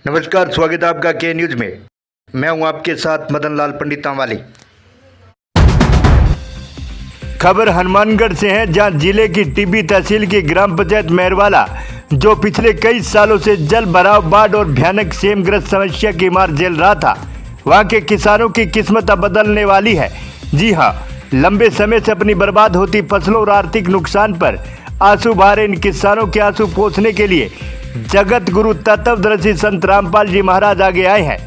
नमस्कार, स्वागत है आपका के न्यूज में। मैं हूं आपके साथ मदन लाल पंडित तांवाली। खबर हनुमानगढ़ से है, जहां जिले की टिब्बी तहसील की ग्राम पंचायत मेहरवाला, जो पिछले कई सालों से जल भराव, बाढ़ और भयानक सेमग्रस्त समस्या की मार झेल रहा था, वहां के किसानों की किस्मत अब बदलने वाली है। जी हां, लंबे समय से अपनी बर्बाद होती फसलों और आर्थिक नुकसान पर आंसू बहा रहे इन किसानों के आंसू पोंछने के लिए जगत गुरु तत्वदर्शी संत रामपाल जी महाराज आगे आए हैं।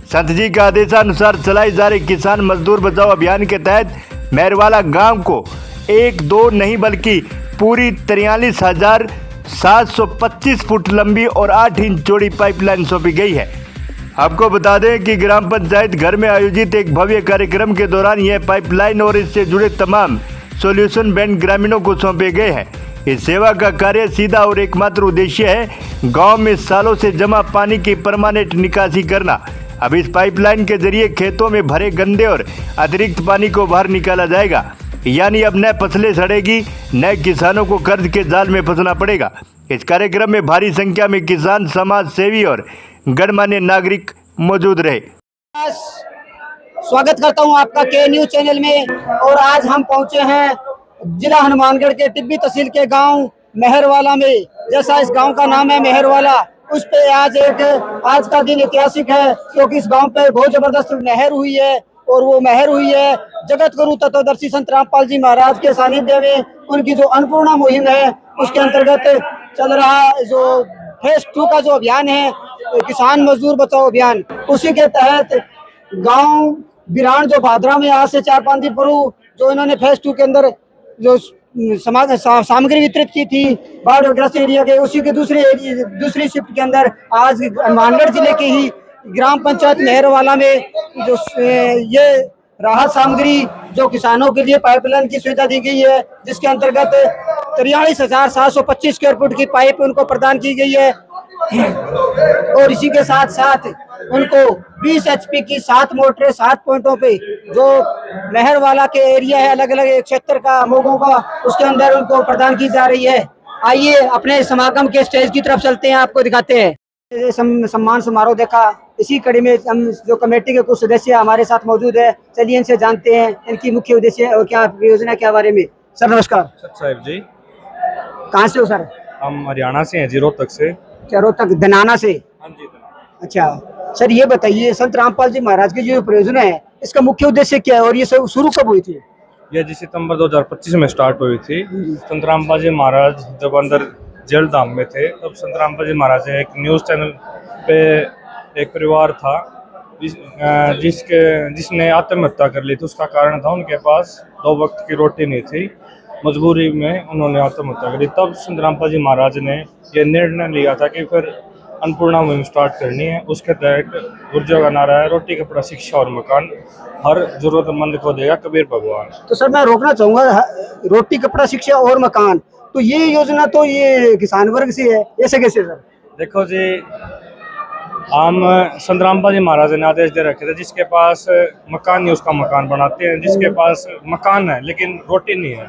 संत जी के आदेशानुसार चलाए जा रहे किसान मजदूर बचाओ अभियान के तहत मेहरवाला गांव को एक दो नहीं बल्कि पूरी 43,725 फुट लंबी और 8 इंच चौड़ी पाइपलाइन सौंपी गई है। आपको बता दें कि ग्राम पंचायत घर में आयोजित एक भव्य कार्यक्रम के दौरान यह पाइपलाइन और इससे जुड़े तमाम सॉल्यूशन बैंड ग्रामीणों को सौंपे गए हैं। इस सेवा का कार्य सीधा और एकमात्र उद्देश्य है गांव में सालों से जमा पानी की परमानेंट निकासी करना। अब इस पाइपलाइन के जरिए खेतों में भरे गंदे और अतिरिक्त पानी को बाहर निकाला जाएगा, यानी अब न फसलें सड़ेगी, न किसानों को कर्ज के जाल में फंसना पड़ेगा। इस कार्यक्रम में भारी संख्या में किसान, समाज सेवी और गणमान्य नागरिक मौजूद रहे। स्वागत करता हूं आपका के न्यूज चैनल में। और आज हम पहुंचे हैं जिला हनुमानगढ़ के टिब्बी तहसील के गांव मेहरवाला में। जैसा इस गांव का नाम है मेहरवाला, उस पे आज का दिन ऐतिहासिक है, क्योंकि इस गांव पे बहुत जबरदस्त नहर हुई है। और वो नहर हुई है जगत गुरु तत्वदर्शी संत रामपाल जी महाराज के सानिध्य में। उनकी जो अन्नपूर्णा मुहिम है, उसके अंतर्गत चल रहा जो फेज 2 का जो अभियान है, किसान मजदूर बचाओ अभियान, उसी के तहत गांव बिरान जो भादरा में आज से 4-5 दिन पूर्व जो इन्होंने फेज 2 के अंदर जो सामग्री वितरित की थी बाढ़ग्रस्त एरिया के, उसी के दूसरी शिफ्ट के अंदर आज हनुमानगढ़ जिले के ही ग्राम पंचायत मेहरवाला में जो ये राहत सामग्री जो किसानों के लिए पाइपलाइन की सुविधा दी गई है, जिसके अंतर्गत 43,725 स्क्वायर फुट की पाइप उनको प्रदान की गई है। और इसी के साथ साथ उनको 20 HP की 7 मोटरें 7 पॉइंटों पे जो मेहरवाला के एरिया है, अलग अलग क्षेत्र का लोगों का, उसके अंदर उनको प्रदान की जा रही है। आइए अपने समागम के स्टेज की तरफ चलते हैं, आपको दिखाते हैं। सम्मान समारोह देखा, इसी कड़ी में हम जो कमेटी के कुछ सदस्य हमारे साथ मौजूद है, चलिए इनसे जानते हैं इनकी मुख्य उद्देश्य और क्या योजना के बारे में। सर नमस्कार। साहब जी, कहाँ से हो सर? हम हरियाणा से हैं जी, रोहतक से। रोहतक धनाना से? हाँ जी। अच्छा सर, ये बताइए संत रामपाल जी महाराज की जो परियोजना है, इसका मुख्य उद्देश्य क्या है और ये शुरू कब हुई थी? यह जी सितंबर 2025 में स्टार्ट हुई थी। संत रामपाल जी महाराज जब अंदर जेल धाम में थे, तब संत रामपाल जी महाराज ने एक न्यूज़ चैनल पे एक परिवार था जिसने आत्महत्या कर ली थी। उसका कारण था उनके पास 2 वक्त की रोटी नहीं थी, मजबूरी में उन्होंने आत्महत्या करी। तब संत रामपाल जी महाराज ने यह निर्णय लिया था कि फिर अन्नपूर्णा मुहिम स्टार्ट करनी है। उसके तहत गुर्जर का नारा है, रोटी कपड़ा शिक्षा और मकान हर जरूरतमंद को देगा कबीर भगवान। तो सर मैं रोकना चाहूँगा, रोटी कपड़ा शिक्षा और मकान, तो ये योजना तो ये किसान वर्ग से है, ऐसे कैसे सर? देखो जी, हम संत रामपाल जी महाराज ने आदेश दे रखे थे, जिसके पास मकान नहीं उसका मकान बनाते हैं, जिसके पास मकान है लेकिन रोटी नहीं है,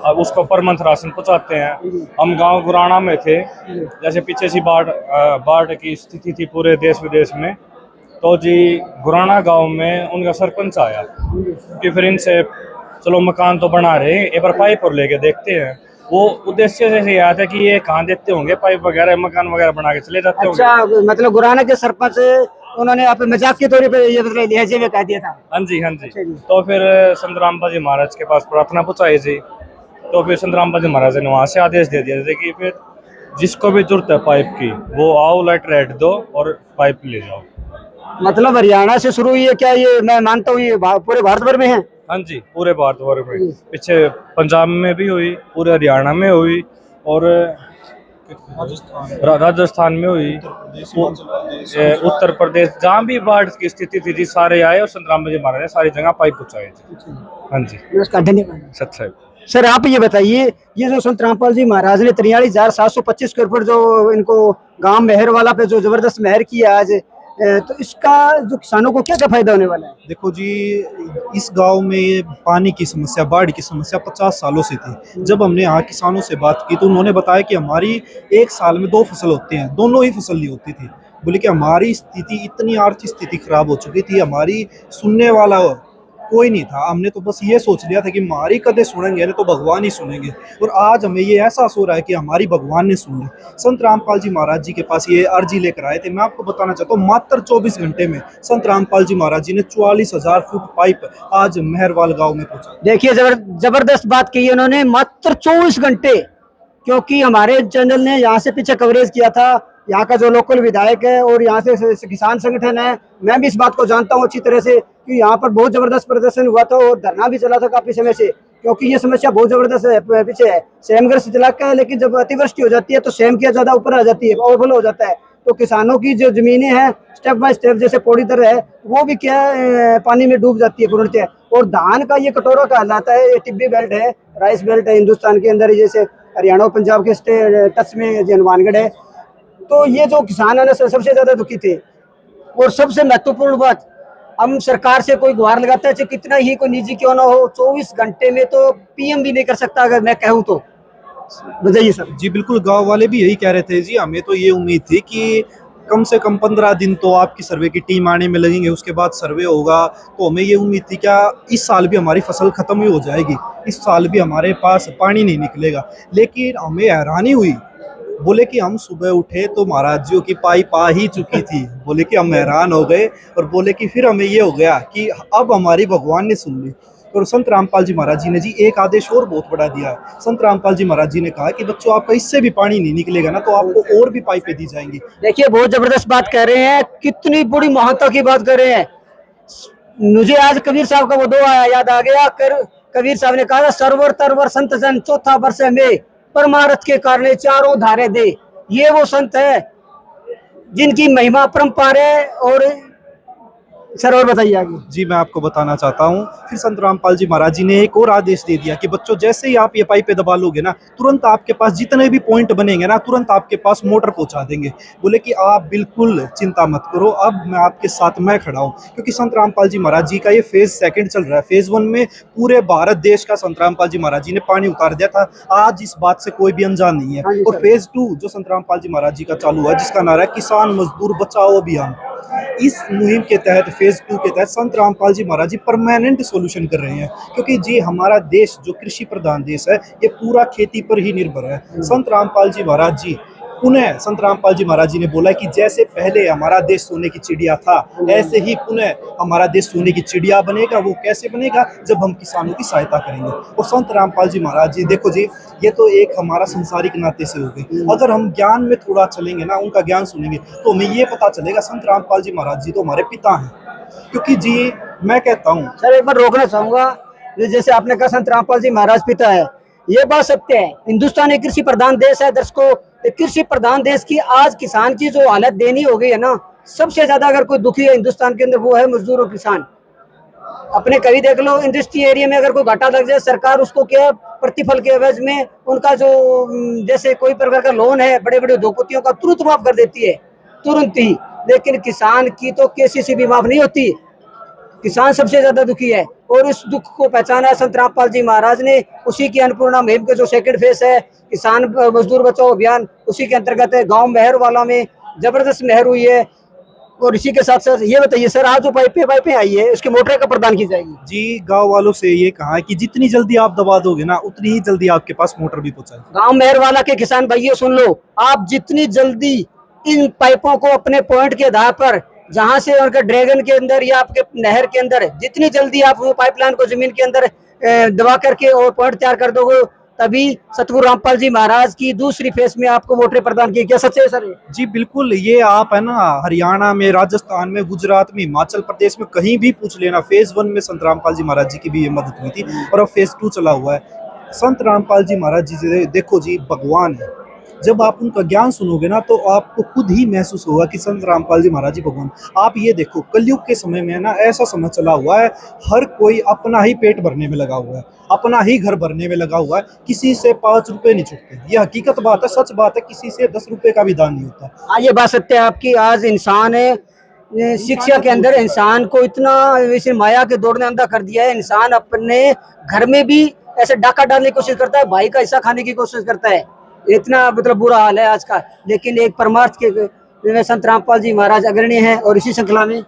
अब उसको पर मंथ राशन पहुँचाते हैं। हम गांव गुराना में थे, जैसे पीछे सी बाढ़ की स्थिति थी पूरे देश विदेश में, तो जी गुराना गांव में उनका सरपंच आया कि फिर इनसे चलो मकान तो बना रहे, एक बार पाइप और लेके देखते हैं। वो उद्देश्य से याद है कि ये कहाँ देते होंगे पाइप वगैरह, मकान वगैरह बना के चले जाते होंगे। अच्छा, मतलब गुराना के सरपंच उन्होंने आप मजाक के तौर पे ये मतलब लहजे में कह दिया था? हाँ जी। तो फिर संत रामपाल जी महाराज के पास प्रार्थना पहुंचाई जी, तो फिर संत रामपाल जी महाराज ने वहाँ से आदेश दे दिया था कि फिर जिसको भी जरूरत है पाइप की, वो आओ, लेटर हेड दो और पाइप ले जाओ। मतलब हरियाणा से शुरू हुई है क्या? ये मैं मानता हूँ ये पूरे भारत भर में है? हाँ जी, पूरे भारत भर में। पीछे पंजाब में भी हुई, पूरे हरियाणा में हुई और राजस्थान में हुई, उत्तर प्रदेश, जहाँ भी बाढ़ की स्थिति थी जी, सारे आए और संत रामपाल जी महाराज ने सारी जगह पाइप पहुँचाए थे। हाँ जी, नमस्कार, धन्यवाद। सच। सर आप ये बताइए, ये जो संत रामपाल जी महाराज ने 43,725 स्क्वायर फुट जो इनको गांव मेहरवाला पे जो जबरदस्त मेहर की है आज, तो इसका जो किसानों को क्या क्या फायदा होने वाला है? देखो जी, इस गांव में ये पानी की समस्या, बाढ़ की समस्या 50 सालों से थी। जब हमने यहाँ किसानों से बात की तो उन्होंने बताया कि हमारी एक साल में 2 फसल होती हैं, दोनों ही फसल नहीं होती थी। बोले कि हमारी स्थिति, इतनी आर्थिक स्थिति खराब हो चुकी थी, हमारी सुनने वाला कोई नहीं था। हमने तो बस ये सोच लिया था कि हमारी कदे सुनेंगे ना तो भगवान ही सुनेंगे, और आज हमें ये एहसास हो रहा है कि हमारी भगवान ने सुन ली। संत रामपाल जी महाराज जी के पास ये अर्जी लेकर आए थे। मैं आपको बताना चाहता हूँ, मात्र 24 घंटे में संत रामपाल जी महाराज जी ने 44,000 फुट पाइप आज मेहरवाल गांव में पहुंचा। देखिए जबरदस्त बात की है उन्होंने, मात्र 24 घंटे। क्योंकि हमारे चैनल ने यहाँ से पीछे कवरेज किया था, यहाँ का जो लोकल विधायक है और यहाँ से किसान संगठन है, मैं भी इस बात को जानता हूँ अच्छी तरह से कि यहाँ पर बहुत जबरदस्त प्रदर्शन हुआ था और धरना भी चला था काफी समय से। क्योंकि ये समस्या बहुत जबरदस्त है, पीछे है सेमग्रस्त इलाका है, लेकिन जब अतिवृष्टि हो जाती है तो सेम किया ज्यादा ऊपर आ जाती है, ओवरफ्लो हो जाता है। तो किसानों की जो जमीनें हैं स्टेप बाय स्टेप, जैसे पौड़ी दर है, वो भी क्या पानी में डूब जाती है पूर्णतः। और धान का ये कटोरा कहलाता है, ये टिब्बी बेल्ट है, राइस बेल्ट है हिंदुस्तान के अंदर, जैसे हरियाणा और पंजाब के टच में जो हनुमानगढ़ है। तो ये जो किसान है ना सबसे ज्यादा दुखी थे। और सबसे महत्वपूर्ण बात, हम सरकार से कोई गुहार लगाता है, चाहे कितना ही कोई निजी क्यों ना हो, 24 घंटे में तो पीएम भी नहीं कर सकता, अगर मैं कहूँ तो। बताइए सर। जी बिल्कुल, गांव वाले भी यही कह रहे थे जी। हमें तो ये उम्मीद थी कि कम से कम 15 दिन तो आपकी सर्वे की टीम आने में लगेंगे, उसके बाद सर्वे होगा। तो हमें ये उम्मीद थी क्या इस साल भी हमारी फसल खत्म ही हो जाएगी, इस साल भी हमारे पास पानी नहीं निकलेगा। लेकिन हमें हैरानी हुई, बोले कि हम सुबह उठे तो महाराज जी की पाइप आ ही चुकी थी। बोले कि हम हैरान हो गए, और बोले कि फिर हमें ये हो गया कि अब हमारी भगवान ने सुन ली। और संत रामपाल जी महाराज जी ने जी एक आदेश और बहुत बड़ा दिया है। संत रामपाल जी महाराज जी ने कहा कि बच्चों, आपका इससे भी पानी नहीं निकलेगा ना तो आपको और भी पाइपें दी जाएंगी। देखिए बहुत जबरदस्त बात कह रहे हैं, कितनी बड़ी महत्ता की बात कर रहे हैं। मुझे आज कबीर साहब का वो दो याद आ गया। कबीर साहब ने कहा, सरवर तरवर संत जन चौथा वर्ष में परमार्थ के कारण चारों धारे दे। ये वो संत है जिनकी महिमा अपरंपार है। और सर और बताइए आगे। जी मैं आपको बताना चाहता हूँ, फिर संत रामपाल जी महाराज जी ने एक और आदेश दे दिया कि बच्चों, जैसे ही आप ये पाइपें दबा लोगे ना, तुरंत आपके पास जितने भी पॉइंट बनेंगे ना, तुरंत आपके पास मोटर पहुंचा देंगे। बोले कि आप बिल्कुल चिंता मत करो, अब मैं आपके साथ मैं खड़ा हूँ। क्योंकि संत रामपाल जी महाराज जी का ये फेज 2 चल रहा है। फेज 1 में पूरे भारत देश का संत रामपाल जी महाराज जी ने पानी उतार दिया था, आज इस बात से कोई भी अनजान नहीं है। और फेज 2 जो संत रामपाल जी महाराज जी का चालू हुआ, जिसका नारा है किसान मजदूर बचाओ अभियान, इस मुहिम के तहत फेज 2 के तहत संत रामपाल जी महाराज जी परमानेंट सॉल्यूशन कर रहे हैं। क्योंकि जी हमारा देश जो कृषि प्रधान देश है, ये पूरा खेती पर ही निर्भर है। संत रामपाल जी महाराज जी पुनः संत रामपाल जी महाराज जी ने बोला कि जैसे पहले हमारा देश सोने की चिड़िया था, ऐसे ही पुनः हमारा देश सोने की चिड़िया बनेगा। वो कैसे बनेगा? जब हम किसानों की सहायता करेंगे। और संत रामपाल जी महाराज जी, देखो जी, ये तो एक हमारा संसारिक नाते से हो गए। अगर हम ज्ञान में थोड़ा चलेंगे ना, उनका ज्ञान सुनेंगे, तो हमें ये पता चलेगा संत रामपाल जी महाराज जी तो हमारे पिता हैं। क्योंकि जी मैं कहता हूँ सर, एक बार रोकना चाहूंगा, जैसे आपने कहा संत रामपाल जी महाराज पिता है, ये बात सत्य है। हिंदुस्तान एक कृषि प्रधान देश है दर्शकों। कृषि प्रधान देश की आज किसान की जो हालत देनी हो गई है ना, सबसे ज्यादा अगर कोई दुखी है हिंदुस्तान के अंदर, वो है मजदूर और किसान। अपने कभी देख लो, इंडस्ट्री एरिया में अगर कोई घाटा लग जाए, सरकार उसको क्या प्रतिफल के एवज में उनका जो जैसे कोई प्रकार का लोन है बड़े बड़े उद्योगपतियों का, तुरंत माफ कर देती है, तुरंत ही। लेकिन किसान की तो केसीसी भी माफ नहीं होती। किसान सबसे ज्यादा दुखी है, और इस दुख को पहचाना संत रामपाल जी महाराज ने। उसी की अन्नपूर्णा मुहिम का जो 2nd फेज है, किसान मजदूर बचाओ अभियान, उसी के अंतर्गत है। गांव मेहरवाला में जबरदस्त नहर हुई है। और इसी के साथ साथ ये बताइए सर, आज जो पाइपें आई है, उसकी मोटर का प्रदान की जाएगी? जी गांव वालों से ये कहा कि जितनी जल्दी आप दबा दोगे ना, उतनी ही जल्दी आपके पास मोटर भी पहुंचाएगी। गांव मेहरवाला के किसान भाइयों सुन लो, आप जितनी जल्दी इन पाइपों को अपने पॉइंट के आधार पर, जहां से उनके ड्रैगन के अंदर या आपके नहर के अंदर, जितनी जल्दी आप वो पाइपलाइन को जमीन के अंदर दबा करके और पॉइंट तैयार कर दोगे, तभी सतगुरु रामपाल जी महाराज की दूसरी फेज में आपको मोटर प्रदान की। क्या सच है सर? जी बिल्कुल, ये आप है ना हरियाणा में, राजस्थान में, गुजरात में, हिमाचल प्रदेश में कहीं भी पूछ लेना, फेज 1 में संत रामपाल जी महाराज जी की भी ये मदद हुई थी, और अब फेज 2 चला हुआ है। संत रामपाल जी महाराज जी देखो जी भगवान है। जब आप उनका ज्ञान सुनोगे ना, तो आपको खुद ही महसूस होगा कि संत रामपाल जी महाराज जी भगवान। आप ये देखो, कलयुग के समय में ना ऐसा समय चला हुआ है, हर कोई अपना ही पेट भरने में लगा हुआ है, अपना ही घर भरने में लगा हुआ है, किसी से 5 रुपए नहीं छुटते। ये हकीकत बात है, सच बात है, किसी से 10 रुपए का भी दान नहीं होता। ये बात सत्य है आपकी। आज इंसान है शिक्षा के अंदर इंसान को इतना वैसे माया के दौड़ ने अंधा कर दिया है। इंसान अपने घर में भी ऐसे डाका डालने की कोशिश करता है, भाई का हिस्सा खाने की कोशिश करता है। इतना मतलब बुरा हाल है आज का। लेकिन एक परमार्थ के संत रामपाल जी महाराज अग्रणी हैं और इसी श्रृंखला में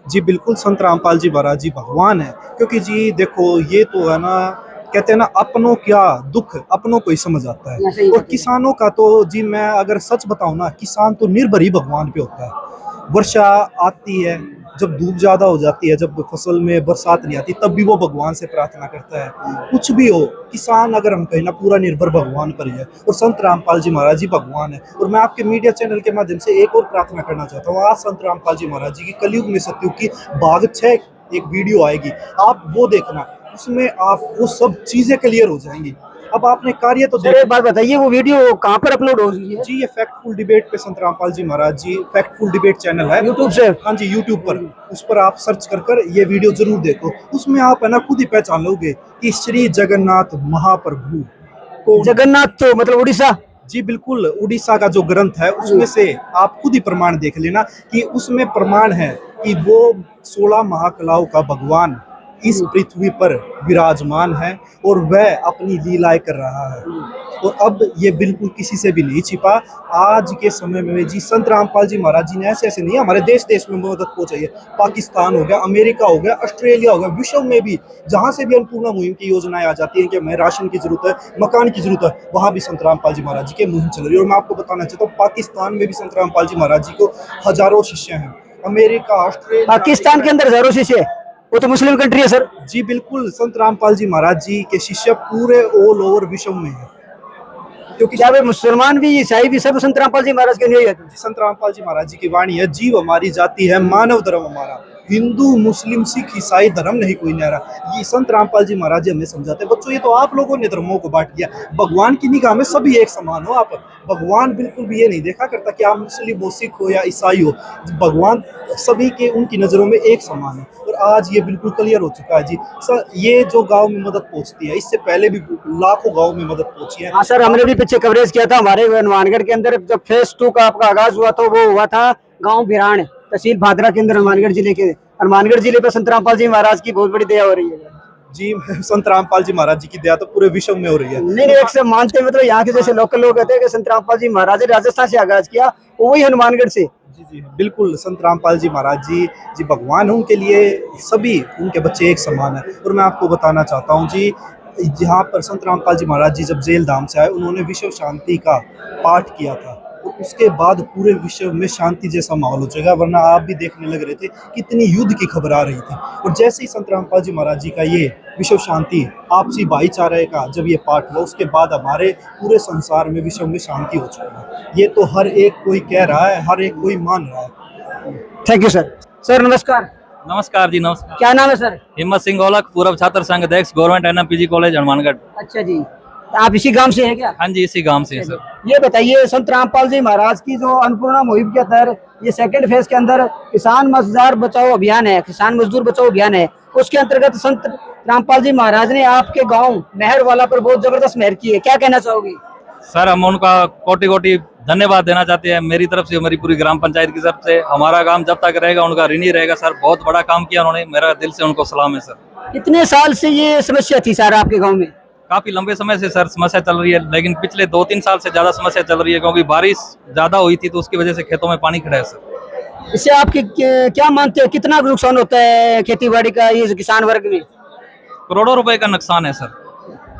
जी बिल्कुल संत रामपाल जी महाराज जी भगवान है। क्योंकि जी देखो ये तो है ना, कहते हैं ना अपनों क्या दुख अपनों को ही समझ आता है। और किसानों का तो जी मैं अगर सच बताऊं ना, किसान तो निर्भर ही भगवान पे होता है। वर्षा आती है, जब धूप ज्यादा हो जाती है, जब फसल में बरसात नहीं आती, तब भी वो भगवान से प्रार्थना करता है। कुछ भी हो, किसान अगर हम कहें ना पूरा निर्भर भगवान पर ही है। और संत रामपाल जी महाराज जी भगवान है। और मैं आपके मीडिया चैनल के माध्यम से एक और प्रार्थना करना चाहता हूँ। आज संत रामपाल जी महाराज जी की कलयुग में सत्युग की भाग 6 एक वीडियो आएगी, आप वो देखना, उसमें आप वो सब चीजें क्लियर हो जाएंगी। अब आपने कार्य तो सर एक बात बताइए, वो वीडियो कहाँ पर अपलोड हो रही है? जी ये फैक्टफुल डिबेट पे संत रामपाल जी महाराज जी फैक्टफुल डिबेट चैनल है यूट्यूब से। हाँ जी यूट्यूब पर, उस पर आप सर्च कर ये वीडियो जरूर देखो। उसमें आप है ना खुद ही पहचान लोगे कि श्री जगन्नाथ महाप्रभु को। जगन्नाथ तो मतलब उड़ीसा? जी बिल्कुल, उड़ीसा का जो ग्रंथ है उसमें से आप खुद ही प्रमाण देख लेना कि उसमें प्रमाण है कि वो 16 महाकलाओं का भगवान इस पृथ्वी पर विराजमान है और वह अपनी लीलाएं कर रहा है। और अब ये बिल्कुल किसी से भी नहीं छिपा। आज के समय में जी संत रामपाल जी महाराज जी ने ऐसे नहीं, हमारे देश में मदद पहुंचाई है। पाकिस्तान हो गया, अमेरिका हो गया, ऑस्ट्रेलिया हो गया, विश्व में भी जहां से भी अन्नपूर्णा मुहिम की योजनाएं आ जाती हैं कि हमें राशन की जरूरत है, मकान की जरूरत है, वहां भी संत रामपाल जी महाराज जी की मुहिम चल रही है। और मैं आपको बताना चाहता हूँ पाकिस्तान में भी संत रामपाल जी महाराज जी को हजारों शिष्य हैं। अमेरिका, ऑस्ट्रेलिया, पाकिस्तान के अंदर हजारों शिष्य, वो तो मुस्लिम कंट्री है सर। जी बिल्कुल, संत रामपाल जी महाराज जी के शिष्य पूरे ऑल ओवर विश्व में है। क्योंकि क्या वे मुसलमान भी ईसाई भी सब संत रामपाल जी महाराज के नहीं है? संत रामपाल जी महाराज जी की वाणी है, जीव हमारी जाति है, मानव धर्म हमारा, हिंदू मुस्लिम सिख ईसाई धर्म नहीं कोई न्यारा। ये संत रामपाल जी महाराज जी हमें समझाते हैं बच्चों, ये तो आप लोगों ने धर्मों को बांट दिया। भगवान की निगाह में सभी एक समान हो। आप भगवान बिल्कुल भी ये नहीं देखा करता कि आप मुस्लिम हो, सिख हो या ईसाई हो। भगवान सभी के उनकी नजरों में एक समान है। और आज ये बिल्कुल क्लियर हो चुका है जी। सर ये जो गांव में मदद पहुंचती है, इससे पहले भी लाखों गांव में मदद पहुंची है। हाँ सर, हमने भी पीछे कवरेज किया था। हमारे हनुमानगढ़ के अंदर जब फेज 2 का आपका आगाज हुआ तो वो हुआ था गाँव भिराण, तहसील भादरा के अंदर, हनुमानगढ़ जिले के। हनुमानगढ़ जिले पर संत रामपाल जी महाराज की बहुत बड़ी दया हो रही है जी। संत रामपाल जी महाराज जी की दया तो पूरे विश्व में हो रही है। नहीं एक से मानते मतलब यहाँ के जैसे लोकल लोग कहते हैं कि संत रामपाल जी महाराज ने राजस्थान से आगाज किया, वही हनुमानगढ़ से। जी जी बिल्कुल, संत रामपाल जी महाराज जी भगवान, उनके लिए सभी उनके बच्चे एक समान है। और मैं आपको बताना चाहता हूँ जी, जहाँ पर संत रामपाल जी महाराज जी जब जेल धाम से आए, उन्होंने विश्व शांति का पाठ किया था। और उसके बाद पूरे विश्व में शांति जैसा माहौल हो जाएगा। वरना आप भी देखने लग रहे थे कितनी युद्ध की खबर आ रही थी। और जैसे ही संत रामपाल जी महाराज जी का ये विश्व शांति आपसी भाईचारे का जब ये पाठ हुआ, उसके बाद हमारे पूरे संसार में विश्व में शांति हो चुकी है। ये तो हर एक कोई कह रहा है, हर एक कोई मान रहा है। Thank you sir. सर नमस्कार। नमस्कार जी, नमस्कार। क्या नाम है सर? हिम्मत सिंह गोलक, पूर्व छात्र संघ अध्यक्ष, गवर्नमेंट एनएमपीजी कॉलेज हनुमानगढ़। अच्छा जी, आप इसी गांव से हैं क्या? हाँ जी, इसी गांव से है सर। ये बताइए, संत रामपाल जी महाराज की जो अन्नपूर्णा मुहिम के तहत ये सेकंड फेज के अंदर किसान मजदूर बचाओ अभियान है, किसान मजदूर बचाओ अभियान है, उसके अंतर्गत संत रामपाल जी महाराज ने आपके गांव मेहरवाला पर बहुत जबरदस्त मेहर की है, क्या कहना चाहोगे? सर हम उनका कोटि कोटि धन्यवाद देना चाहते हैं, मेरी तरफ से, हमारी पूरी ग्राम पंचायत की तरफ से। हमारा काम जब तक रहेगा उनका ऋण ही रहेगा सर। बहुत बड़ा काम किया उन्होंने, मेरा दिल से उनको सलाम है सर। कितने साल से ये समस्या थी सर आपके गाँव में? काफी लंबे समय से सर समस्या चल रही है, लेकिन पिछले 2-3 साल से ज्यादा समस्या चल रही है, क्योंकि बारिश ज्यादा हुई थी तो उसकी वजह से खेतों में पानी खड़ा है सर। इससे आपके क्या मानते हैं, कितना नुकसान होता है खेती बाड़ी का ये किसान वर्ग में? करोड़ों रुपए का नुकसान है सर।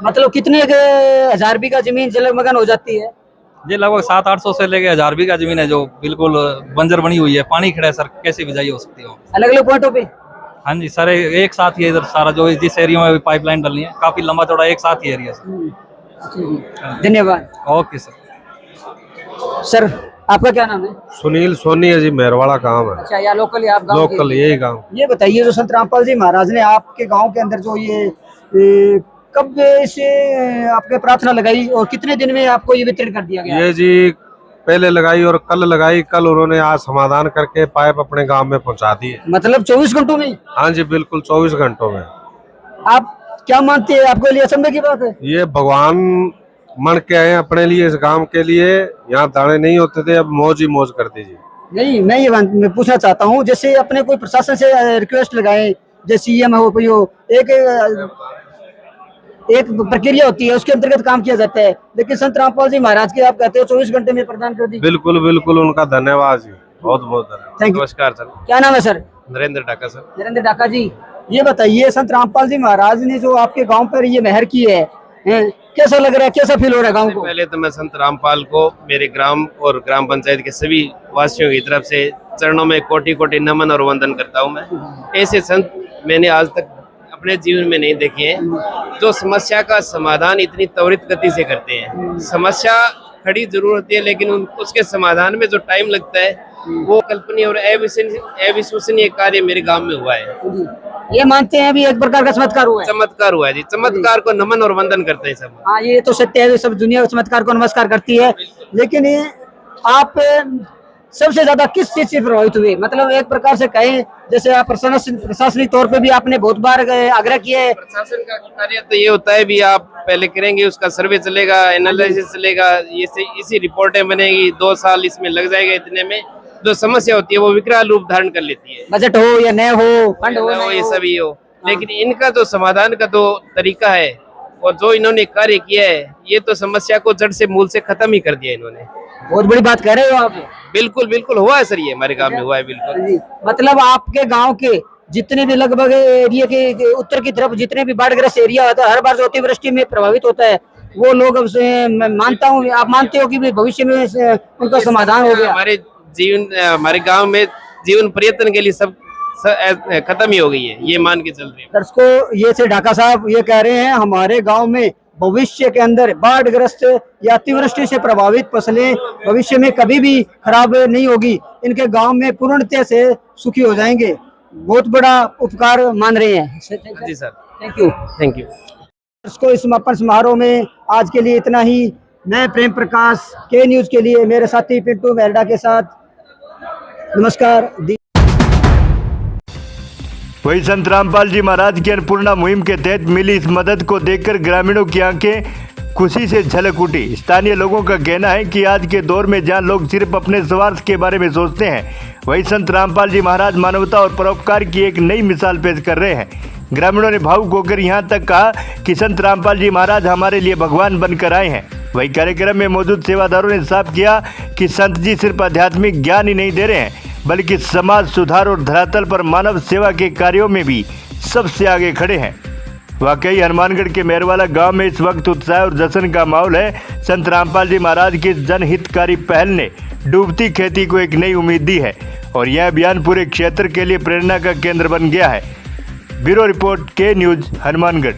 मतलब कितने हजार बीघा जमीन जलमग्न हो जाती है? ये लगभग 700-800 से लेके 1000 बीघा जमीन है जो बिल्कुल बंजर बनी हुई है, पानी खड़ा है सर, कैसे बिजाई हो सकती है? अलग अलग पॉइंटों पे? हाँ जी सर, एक साथ ही इधर सारा जो जिस एरिया में पाइपलाइन डलनी है, काफी लंबा चौड़ा एक साथ ही एरिया सर। धन्यवाद। Okay sir. सर आपका क्या नाम है? सुनील सोनी है जी, मेहरवाड़ा गांव है। अच्छा, या लोकल आप गाँव के? लोकल यही गांव। ये बताइए, जो संत रामपाल जी महाराज ने आपके गांव के अंदर जो ये कब से आपके प्रार्थना लगाई और कितने दिन में आपको ये वितरण कर दिया गया? ये जी पहले लगाई और कल लगाई, कल उन्होंने आज समाधान करके पाइप अपने गांव में पहुंचा दी है। मतलब 24 घंटों में? हाँ जी बिल्कुल, 24 घंटों में। आप क्या मानते हैं, आपके लिए असंभव की बात है? ये भगवान मन के आए अपने लिए, इस गांव के लिए। यहाँ दाने नहीं होते थे, अब मौज ही मौज कर दीजिए। नहीं, मैं पूछना चाहता हूँ, जैसे अपने कोई प्रशासन से रिक्वेस्ट लगाए, जैसे सीएम हो कोई हो, एक प्रक्रिया होती है, उसके अंतर्गत काम किया जाता है, लेकिन संत रामपाल जी महाराज के आप कहते हो 24 घंटे में प्रदान कर दी। बिल्कुल बिल्कुल, उनका धन्यवाद जी, बहुत बहुत धन्यवाद। Thank you. नमस्कार सर। क्या नाम है सर? नरेंद्र डाका सर। नरेंद्र डाका जी, ये बताइए, संत रामपाल जी महाराज ने जो आपके गांव पर ये मेहर की है, कैसा लग रहा है, कैसा फील हो रहा है गांव को? पहले तो मैं संत रामपाल को मेरे ग्राम और ग्राम पंचायत के सभी वासियों की तरफ से चरणों में कोटि कोटि नमन और वंदन करता हूं। मैं ऐसे संत मैंने आज तक अपने जीवन में नहीं देखे हैं जो समस्या का समाधान इतनी त्वरित गति से करते हैं। समस्या खड़ी जरूर होती है, लेकिन उसके समाधान में जो टाइम लगता है वो कल्पनीय और अविश्वसनीय कार्य मेरे गांव में हुआ है। ये मानते हैं अभी एक प्रकार का चमत्कार हुआ है? चमत्कार हुआ है जी, चमत्कार को नमन और वंदन करते हैं सब। हाँ, ये तो सत्य है, सब दुनिया चमत्कार को नमस्कार करती है, लेकिन ये आप सबसे ज्यादा किस चीज से प्रभावित हुए? मतलब एक प्रकार से कहें, जैसे आप प्रशासनिक तौर पे भी आपने बहुत बार आग्रह किया है। प्रशासन का कार्य तो ये होता है भी आप पहले करेंगे, उसका सर्वे चलेगा, एनालिसिस चलेगा, इसी रिपोर्टें बनेगी, 2 साल इसमें लग जाएगा। इतने में जो समस्या होती है वो विकराल रूप धारण कर लेती है, बजट हो या न हो, फंड हो, ये सभी हो। लेकिन इनका जो समाधान का जो तरीका है और जो इन्होंने कार्य किया है, ये तो समस्या को जड़ से मूल से खत्म ही कर दिया इन्होंने। बहुत बड़ी बात कह रहे हो आप। बिल्कुल बिल्कुल हुआ है सर, ये हमारे गांव में हुआ है बिल्कुल। मतलब आपके गांव के जितने भी लगभग एरिया के उत्तर की तरफ जितने भी बाढ़ग्रस्त एरिया होता है, हर बार जो अतिवृष्टि में प्रभावित होता है, वो लोग अब मैं मानता हूँ, आप मानते हो कि भविष्य में उनका समाधान हो गया? हमारे गांव में जीवन पर्यटन के लिए सब खत्म ही हो गई है, ये मान के चल रहे हैं। दर्शकों, ये से ढाका साहब ये कह रहे हैं, हमारे गांव में भविष्य के अंदर बाढ़ग्रस्त या अतिवृष्टि से प्रभावित फसलें भविष्य में कभी भी खराब नहीं होगी, इनके गांव में पूर्णतः से सुखी हो जाएंगे। बहुत बड़ा उपकार मान रहे हैं। जी sir, thank you. Thank you. दर्शकों, इस समापन समारोह में आज के लिए इतना ही। मैं प्रेम प्रकाश, के न्यूज के लिए मेरे साथी पिंटू मेहरडा के साथ, नमस्कार। वही संत रामपाल जी महाराज की अन्नपूर्णा मुहिम के तहत मिली इस मदद को देखकर ग्रामीणों की आंखें खुशी से झलक उठी। स्थानीय लोगों का कहना है कि आज के दौर में जहां लोग सिर्फ अपने स्वार्थ के बारे में सोचते हैं, वही संत रामपाल जी महाराज मानवता और परोपकार की एक नई मिसाल पेश कर रहे हैं। ग्रामीणों ने भावुक होकर यहां तक कहा कि संत रामपाल जी महाराज हमारे लिए भगवान बनकर आए हैं। वही कार्यक्रम में मौजूद सेवादारों ने साफ किया कि संत जी सिर्फ आध्यात्मिक ज्ञान ही नहीं दे रहे हैं, बल्कि समाज सुधार और धरातल पर मानव सेवा के कार्यों में भी सबसे आगे खड़े हैं। वाकई हनुमानगढ़ के मेहरवाला गांव में इस वक्त उत्साह और जश्न का माहौल है। संत रामपाल जी महाराज की जनहितकारी पहल ने डूबती खेती को एक नई उम्मीद दी है और यह अभियान पूरे क्षेत्र के लिए प्रेरणा का केंद्र बन गया है। ब्यूरो रिपोर्ट, के न्यूज, हनुमानगढ़।